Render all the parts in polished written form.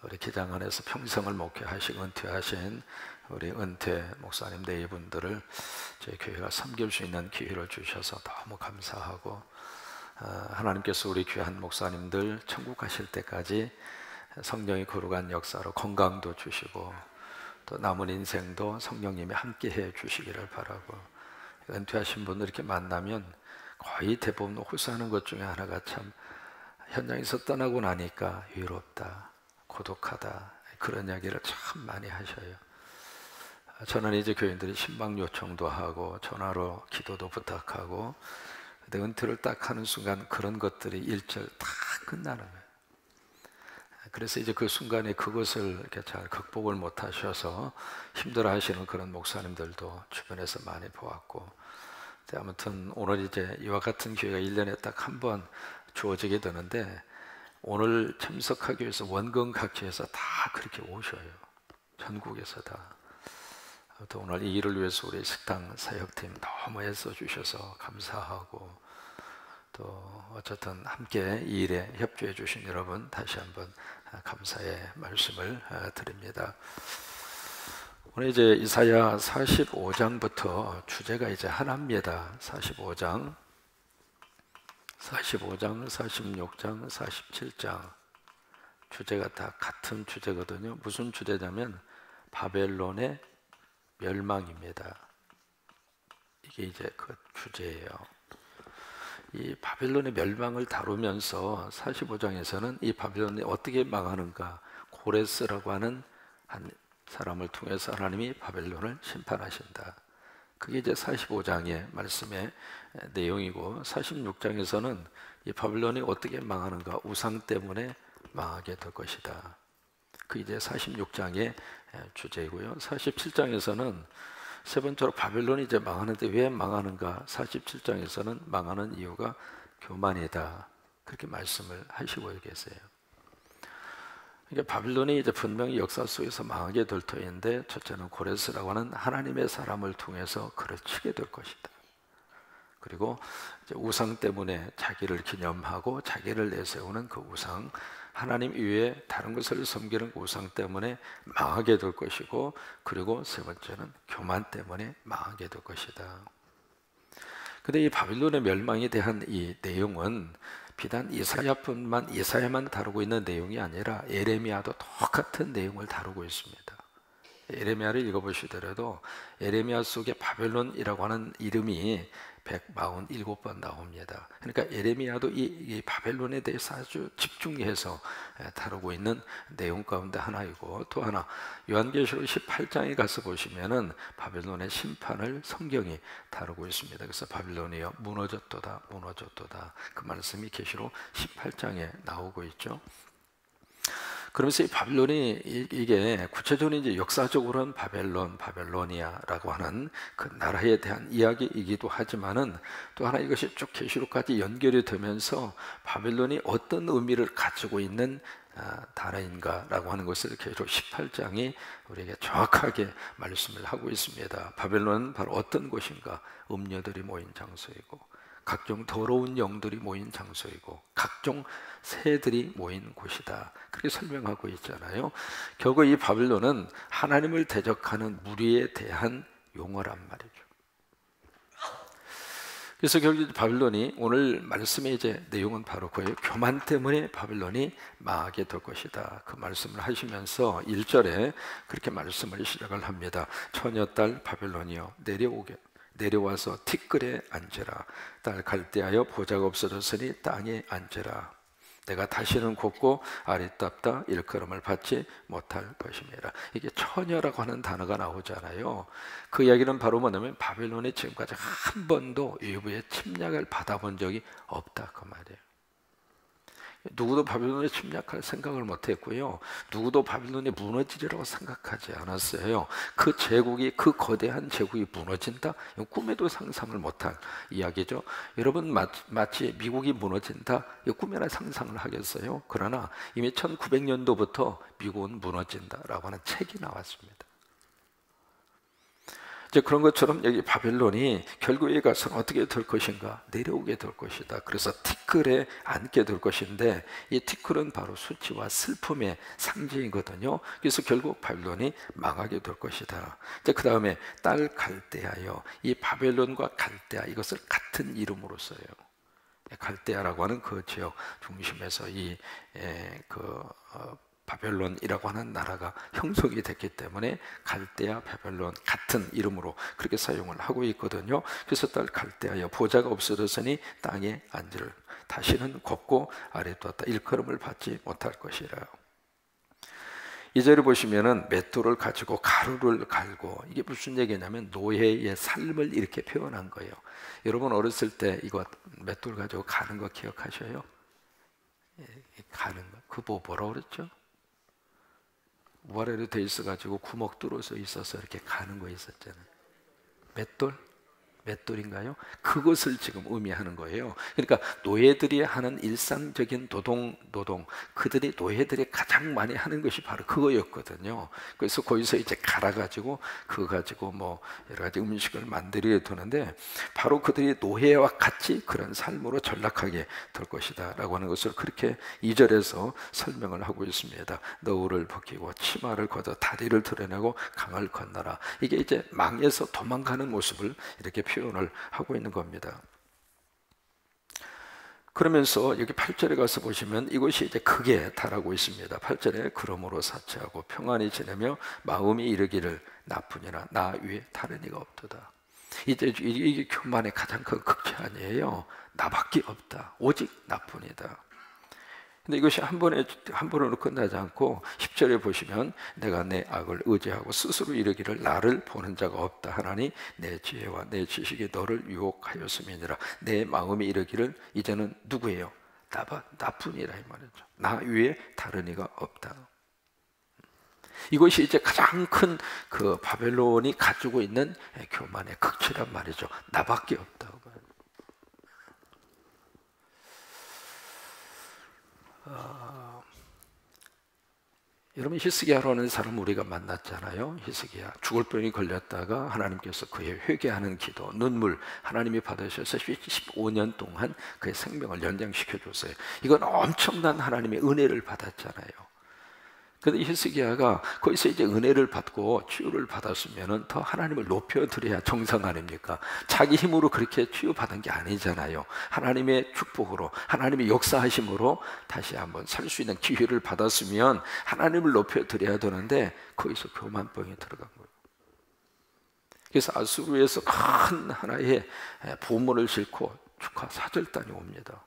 우리 기장 안에서 평생을 목회하시고 은퇴하신 우리 은퇴 목사님 네 분들을 저희 교회가 섬길 수 있는 기회를 주셔서 너무 감사하고, 하나님께서 우리 귀한 목사님들 천국 가실 때까지 성령이 거룩한 역사로 건강도 주시고 또 남은 인생도 성령님이 함께해 주시기를 바라고, 은퇴하신 분들 이렇게 만나면 거의 대부분 호소하는 것 중에 하나가 참 현장에서 떠나고 나니까 외롭다, 고독하다, 그런 이야기를 참 많이 하셔요. 저는 이제 교인들이 신방 요청도 하고 전화로 기도도 부탁하고, 근데 은퇴를 딱 하는 순간 그런 것들이 일절 다 끝나는 거예요. 그래서 이제 그 순간에 그것을 이렇게 잘 극복을 못 하셔서 힘들어 하시는 그런 목사님들도 주변에서 많이 보았고, 아무튼 오늘 이제 이와 같은 기회가 1년에 딱 한 번 주어지게 되는데, 오늘 참석하기 위해서 원근 각지에서 다 그렇게 오셔요. 전국에서 다. 또 오늘 이 일을 위해서 우리 식당 사역팀 너무 애써주셔서 감사하고, 또 어쨌든 함께 이 일에 협조해 주신 여러분 다시 한번 감사의 말씀을 드립니다. 오늘 이제 이사야 45장부터 주제가 이제 하나입니다. 45장, 46장, 47장 주제가 다 같은 주제거든요. 무슨 주제냐면 바벨론의 멸망입니다. 이게 이제 그 주제예요. 이 바벨론의 멸망을 다루면서 45장에서는 이 바벨론이 어떻게 망하는가, 고레스라고 하는 한 사람을 통해서 하나님이 바벨론을 심판하신다. 그게 이제 45장의 말씀의 내용이고, 46장에서는 이 바벨론이 어떻게 망하는가, 우상 때문에 망하게 될 것이다. 그 이제 46장의 주제이고요. 47장에서는 세 번째로 바벨론이 이제 망하는데 왜 망하는가, 47장에서는 망하는 이유가 교만이다, 그렇게 말씀을 하시고 계세요. 그러니까 바벨론이 이제 분명히 역사 속에서 망하게 될 터인데, 첫째는 고레스라고 하는 하나님의 사람을 통해서 그를 치게 될 것이다. 그리고 이제 우상 때문에 자기를 기념하고 자기를 내세우는 그 우상, 하나님 이외에 다른 것을 섬기는 그 우상 때문에 망하게 될 것이고, 그리고 세 번째는 교만 때문에 망하게 될 것이다. 근데 이 바벨론의 멸망에 대한 이 내용은 비단 이사야만 다루고 있는 내용이 아니라 예레미야도 똑같은 내용을 다루고 있습니다. 예레미야를 읽어보시더라도 예레미야 속에 바벨론이라고 하는 이름이 147번 나옵니다. 그러니까 예레미야도 이 바벨론에 대해서 아주 집중해서 다루고 있는 내용 가운데 하나이고, 또 하나 요한계시록 18장에 가서 보시면은 바벨론의 심판을 성경이 다루고 있습니다. 그래서 바벨론이여 무너졌도다, 무너졌도다, 그 말씀이 계시록 18장에 나오고 있죠. 그러면서 이 바벨론이 이게 구체적으로 이제 역사적으로는 바벨로니아라고 하는 그 나라에 대한 이야기이기도 하지만은, 또 하나 이것이 쭉 계시록까지 연결이 되면서 바벨론이 어떤 의미를 가지고 있는 나라인가라고 하는 것을 계시록 18장이 우리에게 정확하게 말씀을 하고 있습니다. 바벨론은 바로 어떤 곳인가, 음녀들이 모인 장소이고, 각종 더러운 영들이 모인 장소이고, 각종 새들이 모인 곳이다, 그렇게 설명하고 있잖아요. 결국 이 바벨론은 하나님을 대적하는 무리에 대한 용어란 말이죠. 그래서 결국 바벨론이, 오늘 말씀의 이제 내용은 바로 그예요. 교만 때문에 바벨론이 망하게 될 것이다, 그 말씀을 하시면서 1절에 그렇게 말씀을 시작을 합니다. 처녀딸 바벨론이여 내려와서 티끌에 앉으라. 딸 갈대하여 보좌가 없어졌으니 땅에 앉으라. 내가 다시는 곱고 아리답다 일컬음을 받지 못할 것입니다. 이게 처녀라고 하는 단어가 나오잖아요. 그 이야기는 바로 뭐냐면 바벨론이 지금까지 한 번도 외부의 침략을 받아본 적이 없다, 그 말이에요. 누구도 바벨론에 침략할 생각을 못했고요, 누구도 바벨론이 무너지리라고 생각하지 않았어요. 그 제국이, 그 거대한 제국이 무너진다? 이건 꿈에도 상상을 못할 이야기죠. 여러분, 마치 미국이 무너진다? 이거 꿈에나 상상을 하겠어요? 그러나 이미 1900년도부터 미국은 무너진다라고 하는 책이 나왔습니다. 이제 그런 것처럼 여기 바벨론이 결국에 가서는 어떻게 될 것인가, 내려오게 될 것이다. 그래서 티끌에 앉게 될 것인데, 이 티끌은 바로 수치와 슬픔의 상징이거든요. 그래서 결국 바벨론이 망하게 될 것이다. 이제 그 다음에 딸 갈대아여, 이 바벨론과 갈대아, 이것을 같은 이름으로 써요. 갈대아라고 하는 그 지역 중심에서 바벨론이라고 하는 나라가 형성이 됐기 때문에 갈대아, 바벨론 같은 이름으로 그렇게 사용을 하고 있거든요. 그래서 딸 갈대아여, 보좌가 없어졌으니 땅에 앉을, 다시는 걷고 아래 뒀다 일컬음을 받지 못할 것이라. 이 절을 보시면은 맷돌을 가지고 가루를 갈고, 이게 무슨 얘기냐면 노예의 삶을 이렇게 표현한 거예요. 여러분 어렸을 때 이거 맷돌 가지고 가는 거 기억하셔요? 가는 거, 그거 뭐라고 그랬죠? 우아래로 돼 있어 가지고 구멍 뚫어서 있어서 이렇게 가는 거 있었잖아요. 맷돌인가요? 그것을 지금 의미하는 거예요. 그러니까 노예들이 하는 일상적인 노동, 그들이 노예들이 가장 많이 하는 것이 바로 그거였거든요. 그래서 거기서 이제 갈아가지고 그거 가지고 뭐 여러 가지 음식을 만들어야 되는데, 바로 그들이 노예와 같이 그런 삶으로 전락하게 될 것이다 라고 하는 것을 그렇게 2절에서 설명을 하고 있습니다. 너울을 벗기고 치마를 걷어 다리를 드러내고 강을 건너라. 이게 이제 망에서 도망가는 모습을 이렇게 표현을 하고 있는 겁니다. 그러면서 여기 8절에 가서 보시면 이것이 이제 극에 달하고 있습니다. 8절에 그러므로 사치하고 평안히 지내며 마음이 이르기를 나뿐이나 나 위에 다른 이가 없도다. 이제 이게 교만의 가장 큰 극치 아니에요. 나밖에 없다. 오직 나뿐이다. 근데 이것이 한 번으로 끝나지 않고 10절에 보시면 내가 내 악을 의지하고 스스로 이르기를 나를 보는 자가 없다 하나니 내 지혜와 내 지식이 너를 유혹하였음이니라. 내 마음이 이르기를 이제는 누구예요? 나뿐이라 이 말이죠. 나 위에 다른 이가 없다. 이것이 이제 가장 큰 그 바벨론이 가지고 있는 교만의 극치란 말이죠. 나밖에 없다고. 여러분 히스기야라는 사람 우리가 만났잖아요. 히스기야 죽을 병이 걸렸다가 하나님께서 그의 회개하는 기도, 눈물 하나님이 받으셔서 15년 동안 그의 생명을 연장시켜 줬어요. 이건 엄청난 하나님의 은혜를 받았잖아요. 그런데 히스기야가 거기서 이제 은혜를 받고 치유를 받았으면은 더 하나님을 높여드려야 정상 아닙니까? 자기 힘으로 그렇게 치유받은 게 아니잖아요. 하나님의 축복으로, 하나님의 역사하심으로 다시 한번 살 수 있는 기회를 받았으면 하나님을 높여드려야 되는데 거기서 교만병이 들어간 거예요. 그래서 아수르에서 큰 하나의 보물을 싣고 축하 사절단이 옵니다.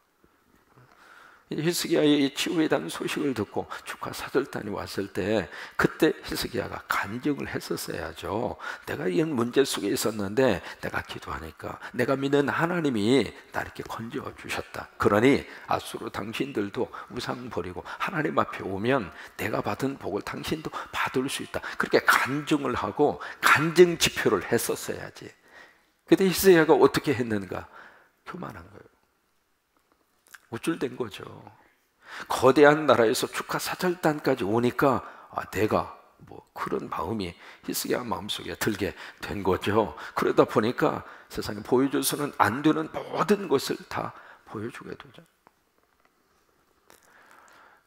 히스기야의 치유에 대한 소식을 듣고 축하 사절단이 왔을 때, 그때 히스기야가 간증을 했었어야죠. 내가 이런 문제 속에 있었는데 내가 기도하니까 내가 믿는 하나님이 나 이렇게 건져 주셨다. 그러니 아수르 당신들도 우상 버리고 하나님 앞에 오면 내가 받은 복을 당신도 받을 수 있다. 그렇게 간증을 하고 간증 지표를 했었어야지. 근데 히스기야가 어떻게 했는가? 교만한 거예요. 우쭐댄 거죠. 거대한 나라에서 축하 사절단까지 오니까 내가 뭐 그런 마음이 히스기야 마음속에 들게 된 거죠. 그러다 보니까 세상에 보여줘서는 안 되는 모든 것을 다 보여주게 되죠.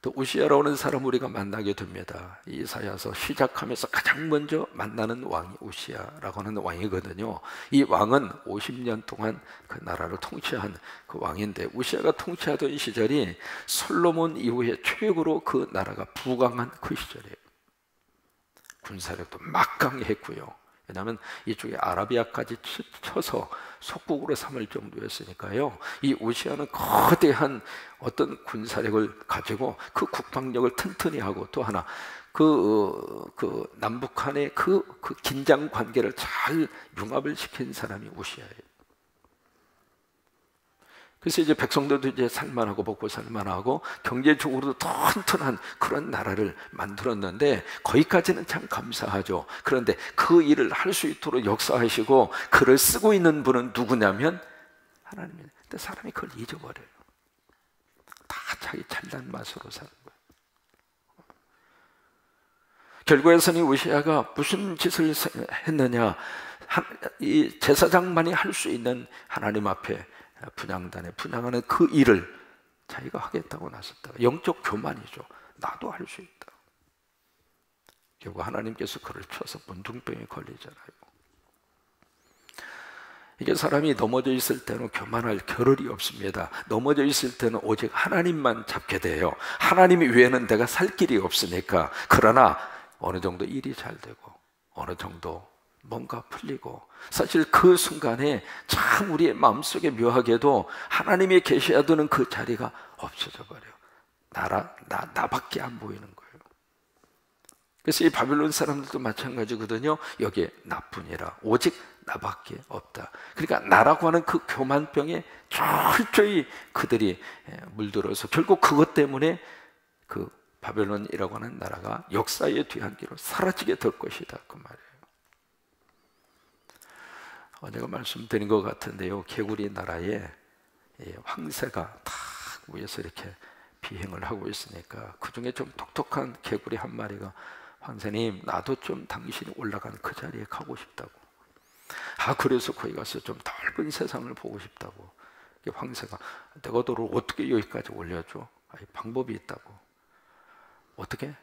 또 우시야라는 사람 우리가 만나게 됩니다. 이사야서 시작하면서 가장 먼저 만나는 왕이 우시야라고 하는 왕이거든요. 이 왕은 50년 동안 그 나라를 통치한 그 왕인데, 우시야가 통치하던 시절이 솔로몬 이후에 최고로 그 나라가 부강한 그 시절이에요. 군사력도 막강했고요. 왜냐하면 이쪽에 아라비아까지 쳐서 속국으로 삼을 정도였으니까요. 이 우시야는 거대한 어떤 군사력을 가지고 그 국방력을 튼튼히 하고, 또 하나 그 남북한의 그 긴장 관계를 잘 융합을 시킨 사람이 우시야예요. 그래서 이제 백성들도 이제 살만하고 먹고 살만하고 경제적으로도 튼튼한 그런 나라를 만들었는데, 거기까지는 참 감사하죠. 그런데 그 일을 할 수 있도록 역사하시고 글을 쓰고 있는 분은 누구냐면 하나님이에요. 근데 사람이 그걸 잊어버려요. 다 자기 잘난 맛으로 사는 거예요. 결국에서는 우시야가 무슨 짓을 했느냐, 이 제사장만이 할 수 있는 하나님 앞에 분향단에 분향하는 그 일을 자기가 하겠다고 나섰다가 영적 교만이죠. 나도 할 수 있다. 결국 하나님께서 그를 쳐서 문둥병에 걸리잖아요. 이게 사람이 넘어져 있을 때는 교만할 겨를이 없습니다. 넘어져 있을 때는 오직 하나님만 잡게 돼요. 하나님 외에는 내가 살 길이 없으니까. 그러나 어느 정도 일이 잘 되고 어느 정도 뭔가 풀리고, 사실 그 순간에 참 우리의 마음속에 묘하게도 하나님이 계셔야 되는 그 자리가 없어져 버려요. 나밖에 안 보이는 거예요. 그래서 이 바빌론 사람들도 마찬가지거든요. 여기에 나뿐이라, 오직 나밖에 없다. 그러니까 나라고 하는 그 교만병에 철저히 그들이 물들어서 결국 그것 때문에 그 바벨론이라고 하는 나라가 역사의 뒤안기로 사라지게 될 것이다, 그 말이에요. 제가 말씀드린 것 같은데요, 개구리 나라에 황새가 탁 위에서 이렇게 비행을 하고 있으니까 그 중에 좀 똑똑한 개구리 한 마리가, 황새님, 나도 좀 당신이 올라간 그 자리에 가고 싶다고. 그래서 거기 가서 좀 넓은 세상을 보고 싶다고. 황새가, 내가 너를 어떻게 여기까지 올려줘? 방법이 있다고. 어떻게?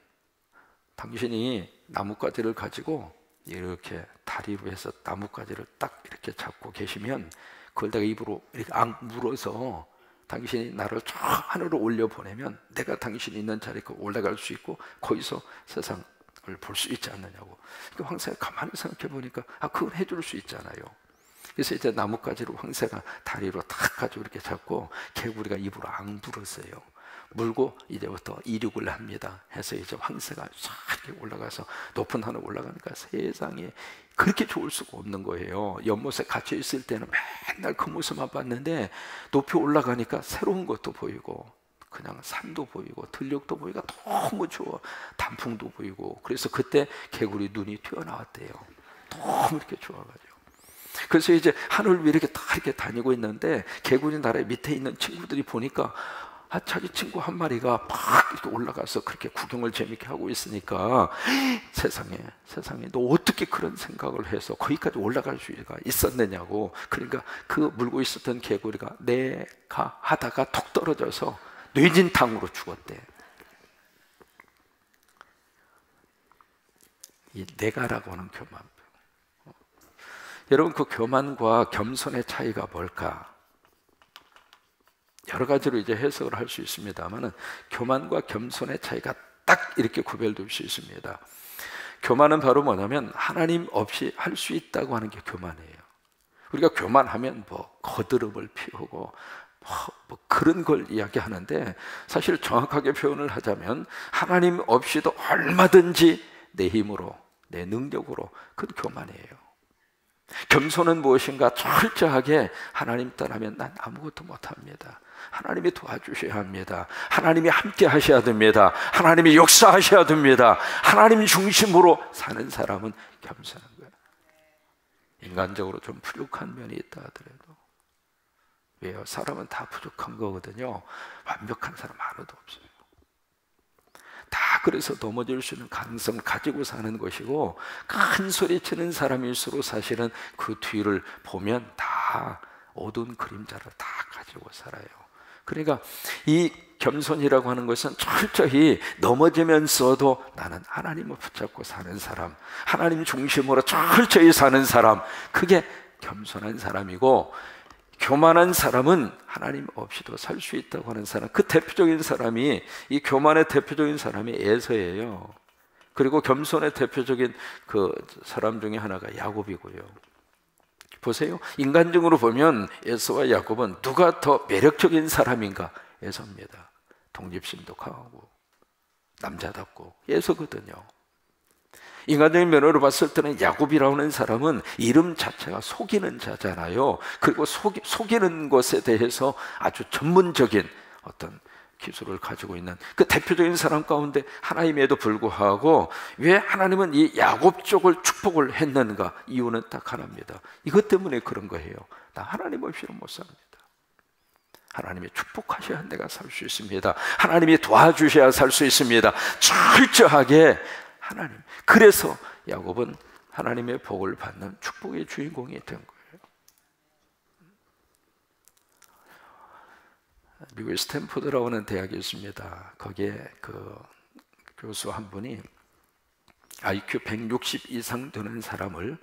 당신이 나뭇가지를 가지고 이렇게 다리로 해서 나뭇가지를 딱 이렇게 잡고 계시면 그걸 내가 입으로 이렇게 앙 물어서 당신이 나를 저 하늘로 올려보내면 내가 당신이 있는 자리에 올라갈 수 있고 거기서 세상을 볼 수 있지 않느냐고. 황새가 가만히 생각해 보니까 그건 해줄 수 있잖아요. 그래서 이제 나뭇가지로 황새가 다리로 탁 가지고 이렇게 잡고 개구리가 입으로 앙 물었어요. 물고 이제부터 이륙을 합니다. 해서 이제 황새가 쫙 이렇게 올라가서 높은 하늘 올라가니까 세상에 그렇게 좋을 수가 없는 거예요. 연못에 갇혀 있을 때는 맨날 그 모습만 봤는데 높이 올라가니까 새로운 것도 보이고 그냥 산도 보이고 들녘도 보이고 너무 좋아. 단풍도 보이고. 그래서 그때 개구리 눈이 튀어나왔대요. 너무 이렇게 좋아가지고. 그래서 이제 하늘 위에 이렇게 다 이렇게 다니고 있는데 개구리 나라 밑에 있는 친구들이 보니까 자기 친구 한 마리가 막 이렇게 올라가서 그렇게 구경을 재밌게 하고 있으니까 세상에 너 어떻게 그런 생각을 해서 거기까지 올라갈 수가 있었느냐고. 그러니까 그 물고 있었던 개구리가 내가 하다가 톡 떨어져서 뇌진탕으로 죽었대. 이 내가라고 하는 교만병. 여러분, 그 교만과 겸손의 차이가 뭘까? 여러 가지로 이제 해석을 할 수 있습니다만은 교만과 겸손의 차이가 딱 이렇게 구별될 수 있습니다. 교만은 바로 뭐냐면 하나님 없이 할 수 있다고 하는 게 교만이에요. 우리가 교만하면 뭐 거드름을 피우고 뭐 그런 걸 이야기하는데, 사실 정확하게 표현을 하자면 하나님 없이도 얼마든지 내 힘으로, 내 능력으로, 그건 교만이에요. 겸손은 무엇인가? 철저하게 하나님 떠나면 난 아무것도 못합니다. 하나님이 도와주셔야 합니다. 하나님이 함께 하셔야 됩니다. 하나님이 역사하셔야 됩니다. 하나님 중심으로 사는 사람은 겸손한 거예요. 인간적으로 좀 부족한 면이 있다 하더라도. 왜요? 사람은 다 부족한 거거든요. 완벽한 사람 하나도 없어요. 다 그래서 넘어질 수 있는 가능성을 가지고 사는 것이고, 큰 소리 치는 사람일수록 사실은 그 뒤를 보면 다 어두운 그림자를 다 가지고 살아요. 그러니까 이 겸손이라고 하는 것은 철저히 넘어지면서도 나는 하나님을 붙잡고 사는 사람, 하나님 중심으로 철저히 사는 사람, 그게 겸손한 사람이고, 교만한 사람은 하나님 없이도 살 수 있다고 하는 사람, 그 대표적인 사람이, 이 교만의 대표적인 사람이 에서예요. 그리고 겸손의 대표적인 그 사람 중에 하나가 야곱이고요. 보세요. 인간적으로 보면 에서와 야곱은 누가 더 매력적인 사람인가? 에서입니다. 독립심도 강하고 남자답고 에서거든요. 인간적인 면으로 봤을 때는 야곱이라는 사람은 이름 자체가 속이는 자잖아요. 그리고 속이는 것에 대해서 아주 전문적인 어떤 기술을 가지고 있는 그 대표적인 사람 가운데 하나임에도 불구하고 왜 하나님은 이 야곱 쪽을 축복을 했는가? 이유는 딱 하나입니다. 이것 때문에 그런 거예요. 나 하나님 없이는 못 삽니다. 하나님이 축복하셔야 내가 살 수 있습니다. 하나님이 도와주셔야 살 수 있습니다. 철저하게 하나님. 그래서 야곱은 하나님의 복을 받는 축복의 주인공이 된 거예요. 미국의 스탠포드라고 하는 대학이 있습니다. 거기에 그 교수 한 분이 IQ 160 이상 되는 사람을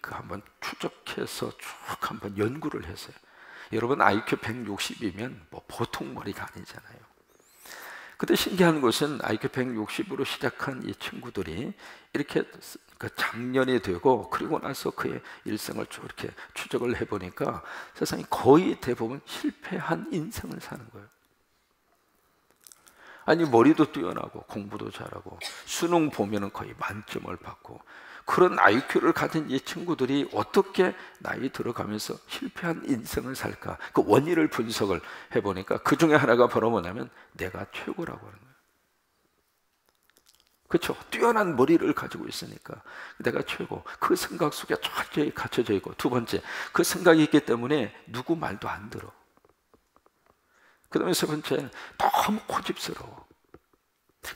한번 추적해서 쭉 한번 연구를 했어요. 여러분 IQ 160이면 뭐 보통 머리가 아니잖아요. 근데 신기한 것은 IQ 160으로 시작한 이 친구들이 이렇게 장년이 되고 그리고 나서 그의 일생을 쭉 이렇게 추적을 해보니까 세상에 거의 대부분 실패한 인생을 사는 거예요. 아니 머리도 뛰어나고 공부도 잘하고 수능 보면은 거의 만점을 받고 그런 IQ를 가진 이 친구들이 어떻게 나이 들어가면서 실패한 인생을 살까? 그 원인을 분석을 해보니까 그 중에 하나가 바로 뭐냐면 내가 최고라고 하는 거예요. 그렇죠? 뛰어난 머리를 가지고 있으니까 내가 최고. 그 생각 속에 철저히 갇혀져 있고, 두 번째, 그 생각이 있기 때문에 누구 말도 안 들어. 그 다음에 세 번째, 너무 고집스러워.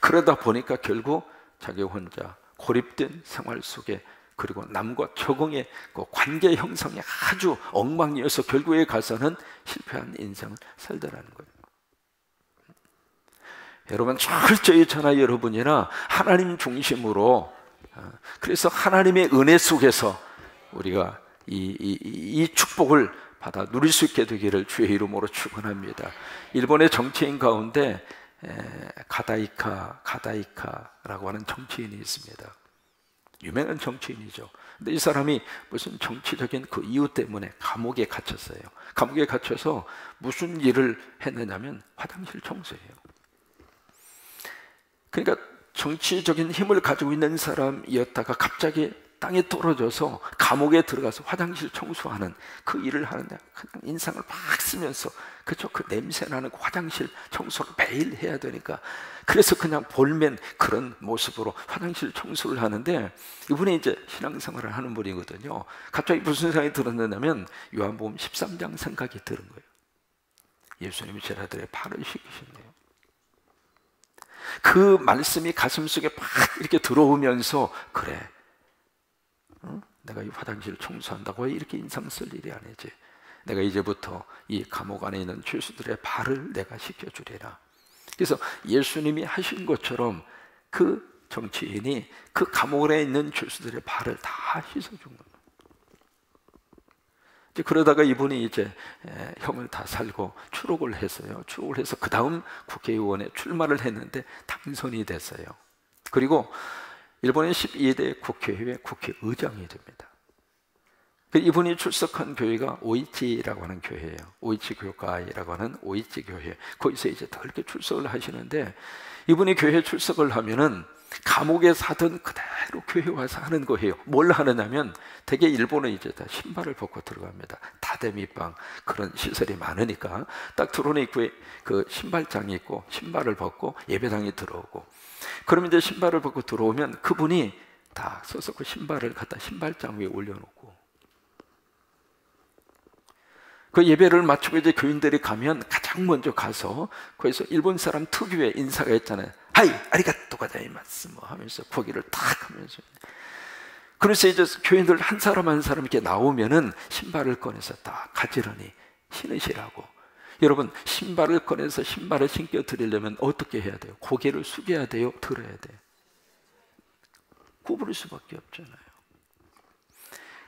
그러다 보니까 결국 자기 혼자 고립된 생활 속에, 그리고 남과 적응의 그 관계 형성이 아주 엉망이어서 결국에 가서는 실패한 인생을 살더라는 거예요. 여러분, 철저히 저나 여러분이나 하나님 중심으로, 그래서 하나님의 은혜 속에서 우리가 이 축복을 받아 누릴 수 있게 되기를 주의 이름으로 축원합니다. 일본의 정치인 가운데 가다이카라고 하는 정치인이 있습니다. 유명한 정치인이죠. 근데 이 사람이 무슨 정치적인 그 이유 때문에 감옥에 갇혔어요. 감옥에 갇혀서 무슨 일을 했느냐면 화장실 청소예요. 그러니까 정치적인 힘을 가지고 있는 사람이었다가 갑자기 땅에 떨어져서 감옥에 들어가서 화장실 청소하는 그 일을 하는데 그냥 인상을 막 쓰면서, 그렇죠? 그 냄새나는 화장실 청소를 매일 해야 되니까 그래서 그냥 볼멘 그런 모습으로 화장실 청소를 하는데, 이분이 이제 신앙생활을 하는 분이거든요. 갑자기 무슨 생각이 들었냐면 요한복음 13장 생각이 드는 거예요. 예수님이 제자들의 발을 씻기셨네요. 그 말씀이 가슴속에 막 이렇게 들어오면서, 그래, 내가 이 화장실 청소한다고 이렇게 인상 쓸 일이 아니지. 내가 이제부터 이 감옥 안에 있는 죄수들의 발을 내가 씻겨주리라. 그래서 예수님이 하신 것처럼 그 정치인이 그 감옥 안에 있는 죄수들의 발을 다 씻어준 겁니다. 이제 그러다가 이분이 이제 형을 다 살고 추록을 했어요. 추록을 해서 그 다음 국회의원에 출마를 했는데 당선이 됐어요. 그리고 일본의 12대 국회의회 국회의장이 됩니다. 이분이 출석한 교회가 오이치라고 하는 교회예요. 오이치 교회라고 하는 오이치 교회. 거기서 이제 더 이렇게 출석을 하시는데, 이분이 교회 출석을 하면은 감옥에 사던 그대로 교회 와서 하는 거예요. 뭘 하느냐면 대개 일본은 이제 다 신발을 벗고 들어갑니다. 다대미방 그런 시설이 많으니까 딱 들어오는 입구에 그 신발장이 있고 신발을 벗고 예배당에 들어오고, 그러면 이제 신발을 벗고 들어오면 그분이 다 서서 그 신발을 갖다 신발장 위에 올려놓고, 그 예배를 마치고 이제 교인들이 가면 가장 먼저 가서 거기서 일본 사람 특유의 인사가 있잖아요. 하이 아리가또 고자이마스 뭐 하면서 고기를 탁 하면서, 그래서 이제 교인들 한 사람 한 사람 이렇게 나오면은 신발을 꺼내서 딱 가지런히 신으시라고. 여러분, 신발을 꺼내서 신발을 신겨 드리려면 어떻게 해야 돼요? 고개를 숙여야 돼요? 들어야 돼요? 구부릴 수밖에 없잖아요.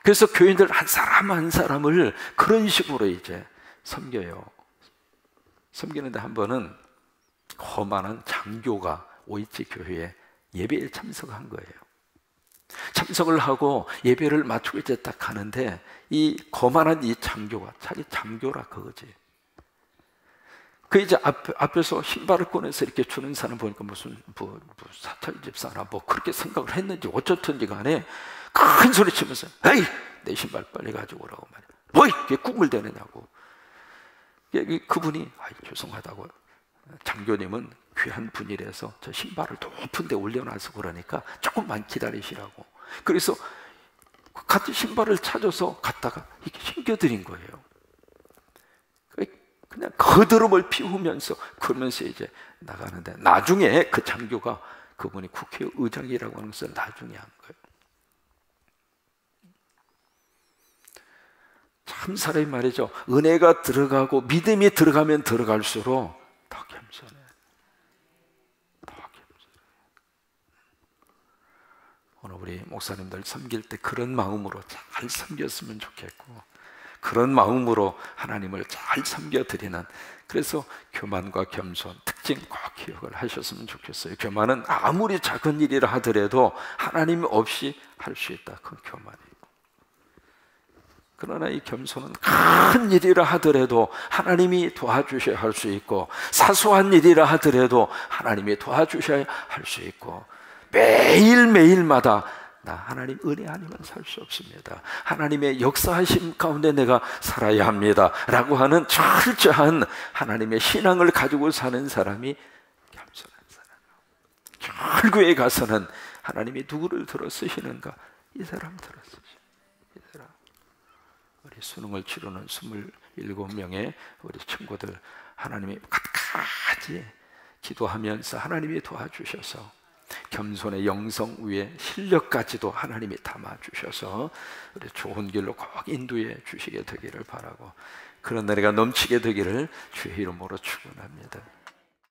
그래서 교인들 한 사람 한 사람을 그런 식으로 이제 섬겨요. 섬기는데 한 번은 거만한 장교가 오이치 교회에 예배에 참석한 거예요. 참석을 하고 예배를 마치고 이제 딱 가는데, 이 거만한 이 장교가 자기 장교라 그거지. 그 이제 앞에서 신발을 꺼내서 이렇게 주는 사람 보니까 무슨 사찰 집사나 뭐 그렇게 생각을 했는지 어쩌든지 간에 큰 소리 치면서 에이 내 신발 빨리 가지고 오라고 말이야. 뭐 이게 꿈을 대느냐고. 그분이 죄송하다고, 장교님은 귀한 분이라서 저 신발을 높은 데 올려놔서 그러니까 조금만 기다리시라고. 그래서 같이 신발을 찾아서 갔다가 이렇게 신겨드린 거예요. 그냥 거드름을 피우면서 그러면서 이제 나가는데, 나중에 그 장교가 그분이 국회의장이라고 하는 것을 나중에 한 거예요. 참 사람이 말이죠, 은혜가 들어가고 믿음이 들어가면 들어갈수록 더 겸손해. 더 겸손해. 오늘 우리 목사님들 섬길 때 그런 마음으로 잘 섬겼으면 좋겠고, 그런 마음으로 하나님을 잘 섬겨드리는, 그래서 교만과 겸손 특징 꼭 기억을 하셨으면 좋겠어요. 교만은 아무리 작은 일이라 하더라도 하나님 없이 할 수 있다. 그건 교만이에요. 그러나 이 겸손은 큰 일이라 하더라도 하나님이 도와주셔야 할 수 있고, 사소한 일이라 하더라도 하나님이 도와주셔야 할 수 있고, 매일매일마다 나 하나님 은혜 아니면 살 수 없습니다, 하나님의 역사하심 가운데 내가 살아야 합니다 라고 하는 철저한 하나님의 신앙을 가지고 사는 사람이 겸손한 사람이에요. 철교에 가서는 하나님이 누구를 들어 쓰시는가? 이 사람 들어 쓰시죠. 이 사람. 우리 수능을 치르는 27명의 우리 친구들, 하나님이 갖가지 기도하면서 하나님이 도와주셔서 겸손의 영성 위에 실력까지도 하나님이 담아주셔서 우리 좋은 길로 꼭 인도해 주시게 되기를 바라고, 그런 은혜가 넘치게 되기를 주의 이름으로 축원합니다.